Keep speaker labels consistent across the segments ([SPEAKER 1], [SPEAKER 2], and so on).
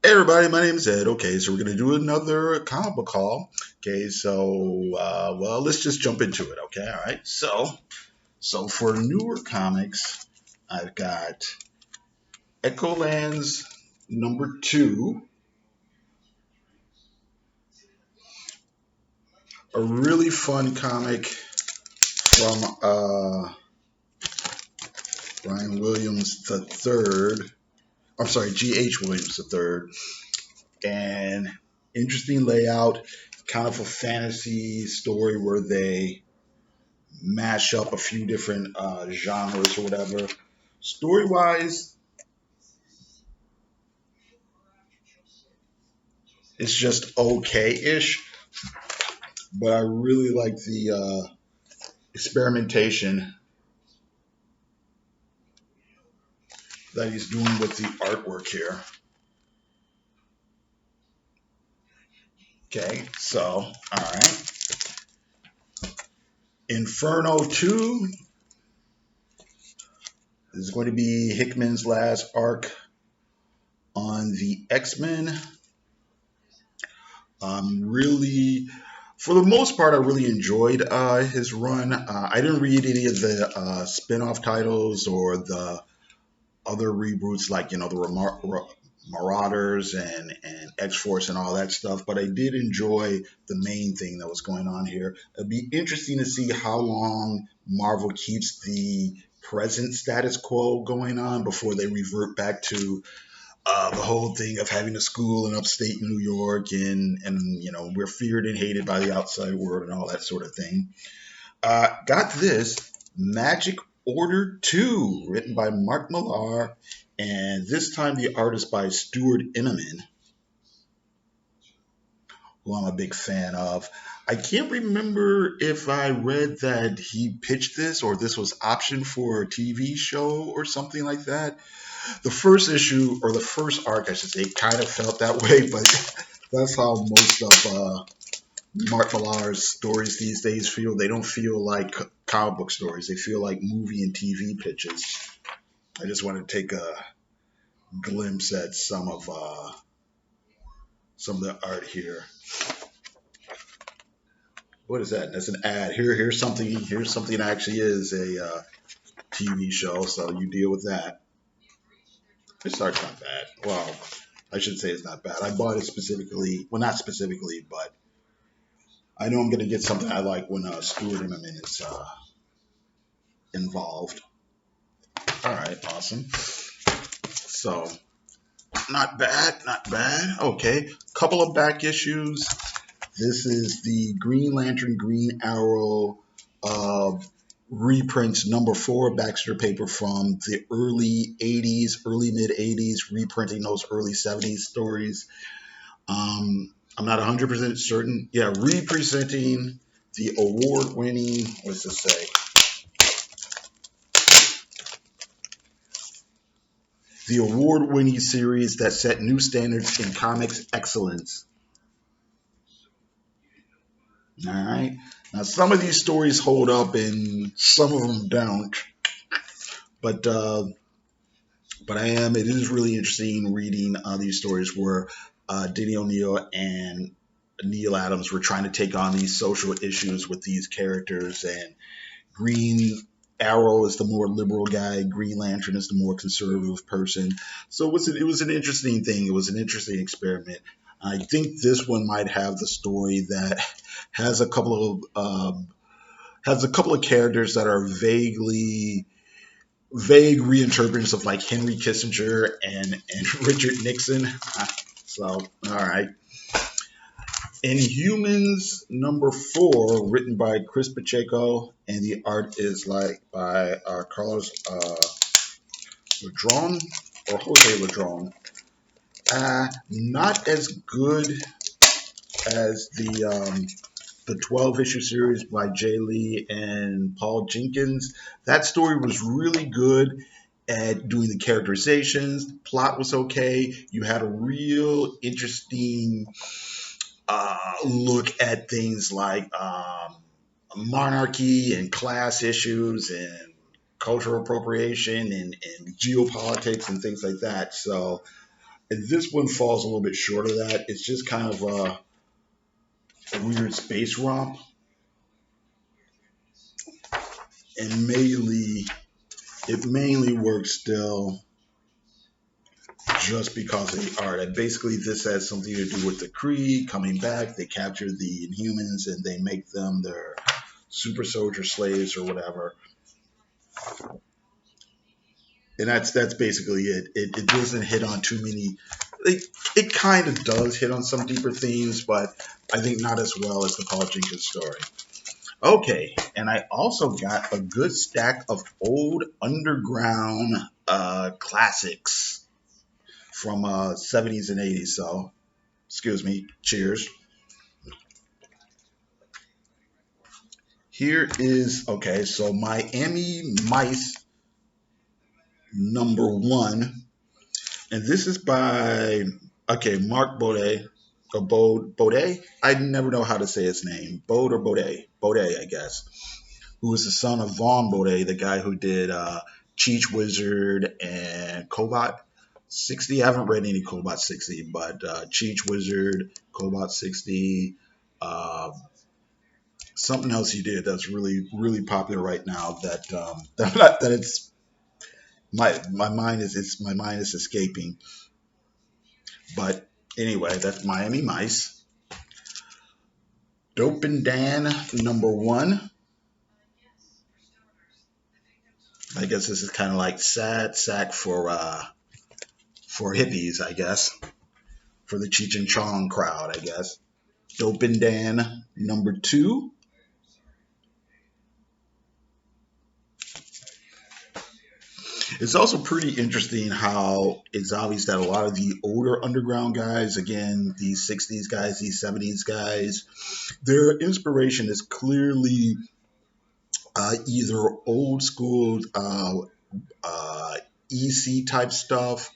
[SPEAKER 1] Hey everybody, my name is Ed. Okay, so we're gonna do another comic book haul. Okay, so well, let's just jump into it. Okay, all right. So for newer comics, I've got Echolands #2, a really fun comic from Brian Williams the third. I'm sorry, G.H. Williams the third, and interesting layout, kind of a fantasy story where they mash up a few different genres or whatever. Story wise, it's just okay ish, but I really like the experimentation that he's doing with the artwork here. Okay, so, all right. Inferno 2 is going to be Hickman's last arc on the X-Men. Really, for the most part, I really enjoyed his run. I didn't read any of the spin-off titles or the other reboots like the Marauders and X Force and all that stuff. But I did enjoy the main thing that was going on here. It'd be interesting to see how long Marvel keeps the present status quo going on before they revert back to the whole thing of having a school in upstate New York and we're feared and hated by the outside world and all that sort of thing. Got this Magic Order 2, written by Mark Millar, and this time the artist by Stuart Immonen, who I'm a big fan of. I can't remember if I read that he pitched this or this was optioned for a TV show or something like that. The first issue, or the first arc, I should say, kind of felt that way, but that's how most of Mark Millar's stories these days feel. They don't feel like comic book stories. They feel like movie and TV pitches. I just want to take a glimpse at some of the art here. What is that? That's an ad. Here's something. Here's something that actually is a TV show. So you deal with that. This art's not bad. Well, I should say it's not bad. I bought it specifically. Well, not specifically, but I know I'm going to get something I like when Stuart Immonen is involved. All right, awesome. So not bad, not bad. Okay, couple of back issues. This is the Green Lantern, Green Arrow reprints #4 Baxter paper from the early '80s, early mid '80s, reprinting those early '70s stories. I'm not 100% certain. Yeah, representing the award-winning. What's this say? The award-winning series that set new standards in comics excellence. All right. Now, some of these stories hold up, and some of them don't. But It is really interesting reading these stories where Denny O'Neil and Neal Adams were trying to take on these social issues with these characters, and Green Arrow is the more liberal guy. Green Lantern is the more conservative person. So it was an interesting thing. It was an interesting experiment. I think this one might have the story that has a couple of characters that are vague reinterpretations of like Henry Kissinger and Richard Nixon. So all right. Inhumans #4, written by Chris Pacheco, and the art is like by Carlos Ladron or Jose Ladron. Not as good as the 12 issue series by Jay Lee and Paul Jenkins. That story was really good at doing the characterizations. The plot was okay. You had a real interesting look at things like monarchy and class issues and cultural appropriation and geopolitics and things like that. So And this one falls a little bit short of that. It's just kind of a weird space romp, and it mainly works still just because of the art. And basically, this has something to do with the Kree coming back. They capture the Inhumans and they make them their super soldier slaves or whatever. And that's basically it. It doesn't hit on too many. It kind of does hit on some deeper themes, but I think not as well as the Paul Jenkins story. Okay, and I also got a good stack of old underground classics from 70s and 80s. So, excuse me, cheers. Here is, okay, so Miami Mice #1. And this is by, okay, Mark Bode, or Bode? I never know how to say his name. Bode or Bode? Bode, I guess. Who was the son of Vaughn Bode, the guy who did Cheech Wizard and Cobot 60. I haven't read any Cobot 60, but Cheech Wizard, Cobot 60, uh, something else he did that's really, really popular right now that that it's my mind is escaping. But anyway, that's Miami Mice. Dope and Dan #1. I guess this is kind of like sad sack for hippies, I guess, for the Cheech and Chong crowd, I guess. Dope and Dan #2. It's also pretty interesting how it's obvious that a lot of the older underground guys, again, these 60s guys, these 70s guys, their inspiration is clearly either old school EC type stuff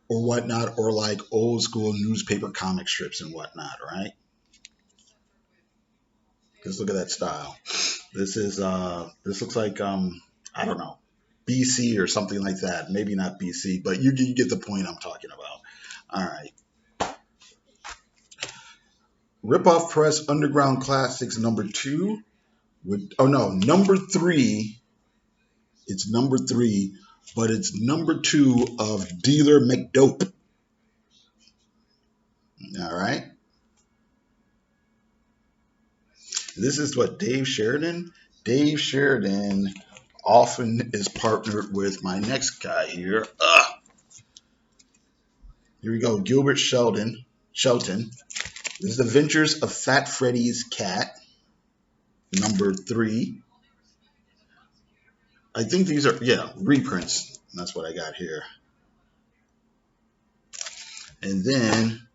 [SPEAKER 1] or whatnot, or like old school newspaper comic strips and whatnot, right? Because look at that style. This looks like I don't know, BC or something like that. Maybe not BC, but you get the point I'm talking about. All right. Ripoff Press Underground Classics #2. Oh no, #3. It's #3, but it's #2 of Dealer McDope. All right. This is what Dave Sheridan. Dave Sheridan often is partnered with my next guy here. Here we go. Gilbert Sheldon. Shelton. This is The Adventures of Fat Freddy's Cat, #3. I think these are, yeah, reprints. That's what I got here. And then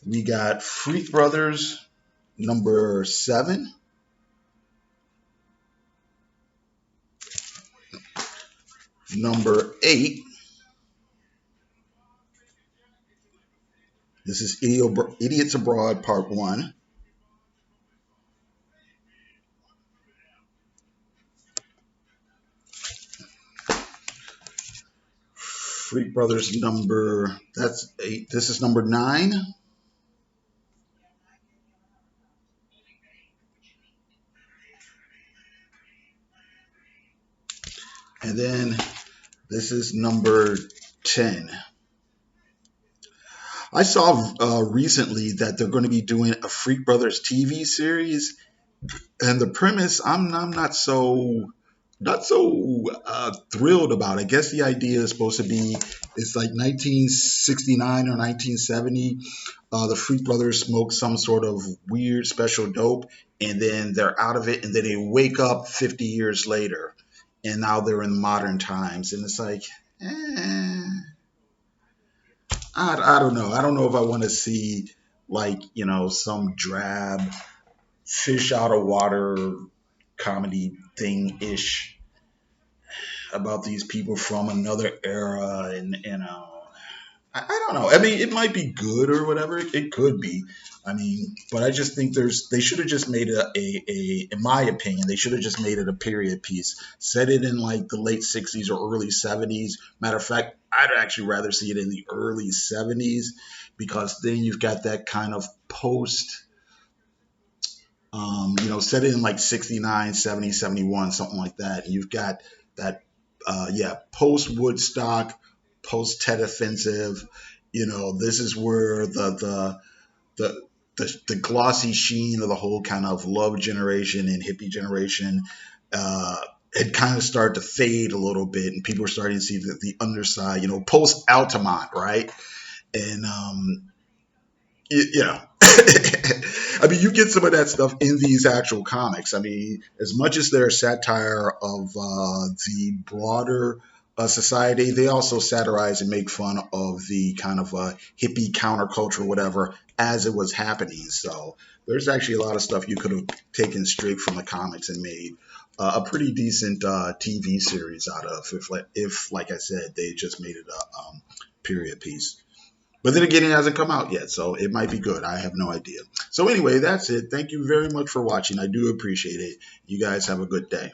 [SPEAKER 1] we got Freak Brothers #7. #8. This is Idiots Abroad Part 1. Freak Brothers that's 8. This is #9. And then this is #10. I saw recently that they're going to be doing a Freak Brothers TV series, and the premise I'm not so thrilled about. I guess the idea is supposed to be it's like 1969 or 1970. The Freak Brothers smoke some sort of weird special dope, and then they're out of it, and then they wake up 50 years later, and now they're in modern times, and it's like, I don't know. I don't know if I want to see like some drab fish out of water comedy thing ish about these people from another era, and I don't know. I mean, it might be good or whatever. It could be. I mean, but I just think they should have just made in my opinion, they should have just made it a period piece. Set it in like the late 60s or early 70s. Matter of fact, I'd actually rather see it in the early 70s because then you've got that kind of post, set it in like 69, 70, 71, something like that. And you've got that, yeah, post Woodstock, post Tet Offensive. This is where the the glossy sheen of the whole kind of love generation and hippie generation uh, had kind of started to fade a little bit, and people were starting to see the underside, post Altamont, right? And I mean, you get some of that stuff in these actual comics. I mean, as much as they're satire of the broader society, they also satirize and make fun of the kind of hippie counterculture, whatever, as it was happening. So there's actually a lot of stuff you could have taken straight from the comics and made a pretty decent TV series out of, if, like I said, they just made it a period piece. But then again, it hasn't come out yet, so it might be good. I have no idea. So anyway, that's it. Thank you very much for watching. I do appreciate it. You guys have a good day.